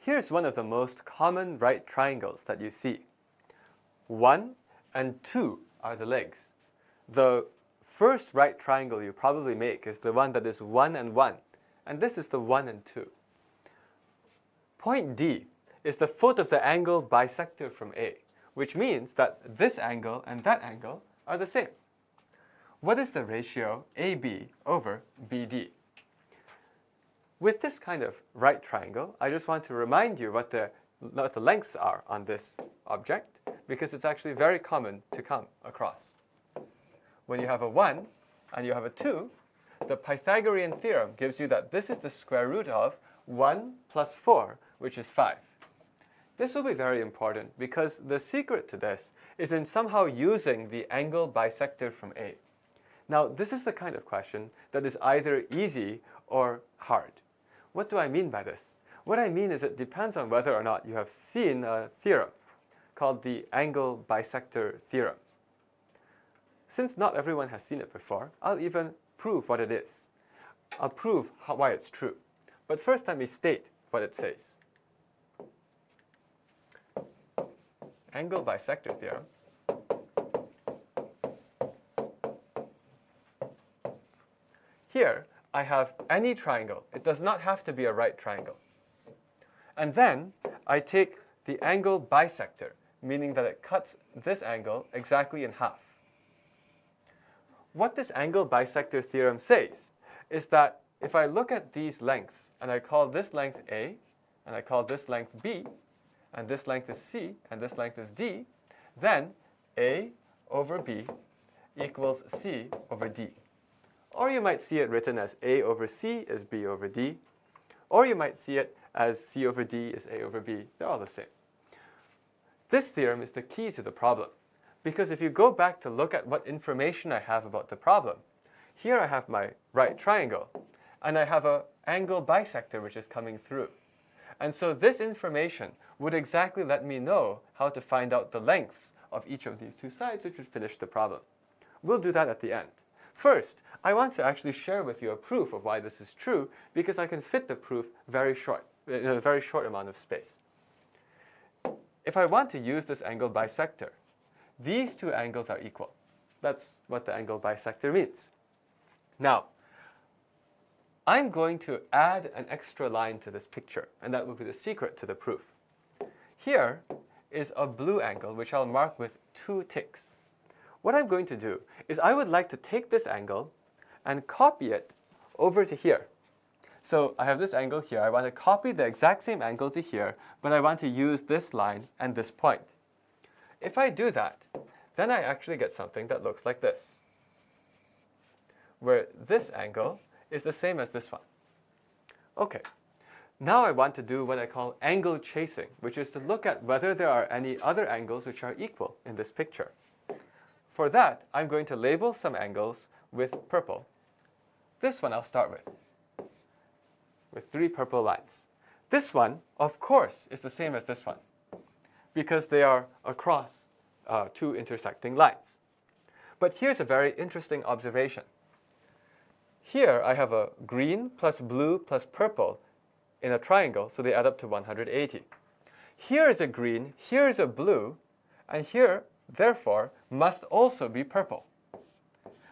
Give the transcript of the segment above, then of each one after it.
Here's one of the most common right triangles that you see. 1 and 2 are the legs. The first right triangle you probably make is the one that is 1 and 1, and this is the 1 and 2. Point D is the foot of the angle bisector from A, which means that this angle and that angle are the same. What is the ratio AB over BD? With this kind of right triangle, I just want to remind you what the lengths are on this object, because it's actually very common to come across. When you have a 1 and you have a 2, the Pythagorean theorem gives you that this is the square root of 1 plus 4, which is 5. This will be very important because the secret to this is in somehow using the angle bisector from A. Now, this is the kind of question that is either easy or hard. What do I mean by this? What I mean is it depends on whether or not you have seen a theorem called the angle bisector theorem. Since not everyone has seen it before, I'll even prove what it is. I'll prove why it's true. But first, let me state what it says. Angle bisector theorem here, I have any triangle. It does not have to be a right triangle. And then I take the angle bisector, meaning that it cuts this angle exactly in half. What this angle bisector theorem says is that if I look at these lengths, and I call this length A, and I call this length B, and this length is C, and this length is D, then A over B equals C over D. Or you might see it written as A over C is B over D. Or you might see it as C over D is A over B. They're all the same. This theorem is the key to the problem, because if you go back to look at what information I have about the problem, here I have my right triangle, and I have an angle bisector which is coming through. And so this information would exactly let me know how to find out the lengths of each of these two sides, which would finish the problem. We'll do that at the end. First, I want to actually share with you a proof of why this is true, because I can fit the proof in a very short amount of space. If I want to use this angle bisector, these two angles are equal. That's what the angle bisector means. Now, I'm going to add an extra line to this picture, and that will be the secret to the proof. Here is a blue angle, which I'll mark with 2 ticks. What I'm going to do is I would like to take this angle and copy it over to here. So I have this angle here. I want to copy the exact same angle to here, but I want to use this line and this point. If I do that, then I actually get something that looks like this, where this angle is the same as this one. Okay, now I want to do what I call angle chasing, which is to look at whether there are any other angles which are equal in this picture. For that, I'm going to label some angles with purple. This one I'll start with 3 purple lines. This one, of course, is the same as this one, because they are across 2 intersecting lines. But here's a very interesting observation. Here I have a green plus blue plus purple in a triangle, so they add up to 180. Here is a green, here is a blue, and here, therefore, must also be purple,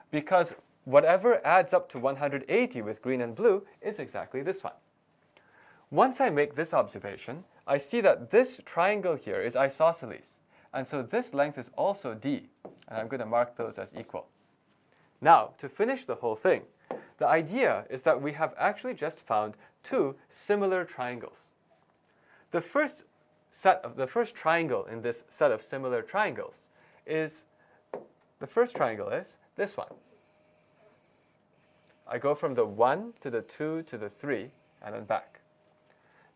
because whatever adds up to 180 with green and blue is exactly this one. Once I make this observation, I see that this triangle here is isosceles, and so this length is also D, and I'm going to mark those as equal. Now, to finish the whole thing, the idea is that we have actually just found 2 similar triangles. The first triangle in this set of similar triangles is, the first triangle is this one. I go from the 1 to the 2 to the 3 and then back.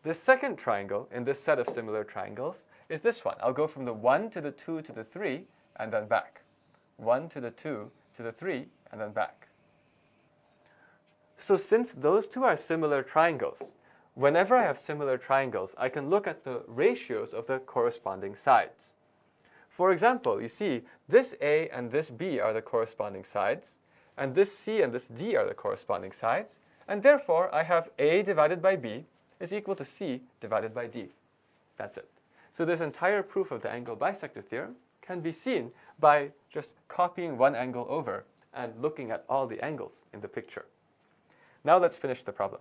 The second triangle in this set of similar triangles is this one. I'll go from the 1 to the 2 to the 3 and then back. 1 to the 2 to the 3 and then back. So since those 2 are similar triangles, whenever I have similar triangles, I can look at the ratios of the corresponding sides. For example, you see this A and this B are the corresponding sides, and this C and this D are the corresponding sides, and therefore I have A divided by B is equal to C divided by D. That's it. So this entire proof of the angle bisector theorem can be seen by just copying one angle over and looking at all the angles in the picture. Now let's finish the problem.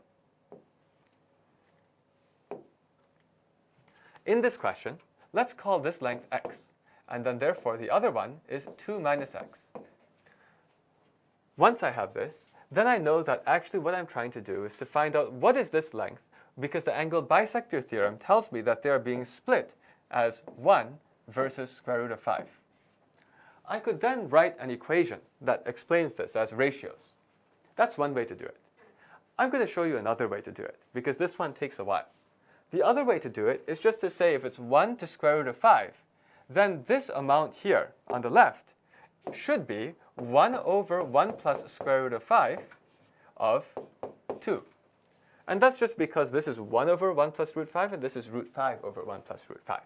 In this question, let's call this length x, and then therefore the other one is 2 minus x. Once I have this, then I know that actually what I'm trying to do is to find out what is this length, because the angle bisector theorem tells me that they are being split as 1 versus square root of 5. I could then write an equation that explains this as ratios. That's one way to do it. I'm going to show you another way to do it, because this one takes a while. The other way to do it is just to say if it's 1 to square root of 5, then this amount here on the left should be 1 over 1 plus square root of 5 of 2. And that's just because this is 1 over 1 plus root 5, and this is root 5 over 1 plus root 5.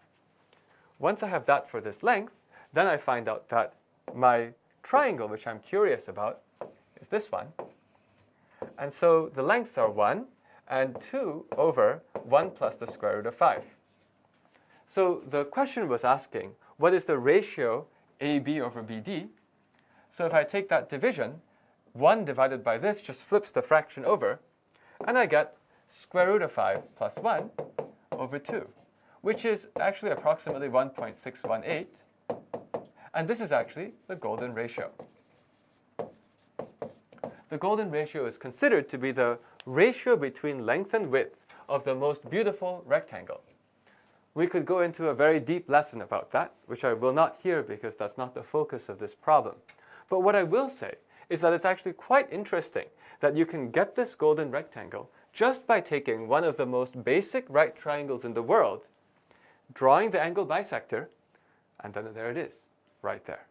Once I have that for this length, then I find out that my triangle, which I'm curious about, is this one. And so the lengths are 1 and 2 over 1 plus the square root of 5. So the question was asking, what is the ratio AB over BD? So if I take that division, 1 divided by this just flips the fraction over, and I get square root of 5 plus 1 over 2, which is actually approximately 1.618. And this is actually the golden ratio. The golden ratio is considered to be the ratio between length and width of the most beautiful rectangle. We could go into a very deep lesson about that, which I will not here because that's not the focus of this problem. But what I will say is that it's actually quite interesting that you can get this golden rectangle just by taking one of the most basic right triangles in the world, drawing the angle bisector, and then there it is, right there.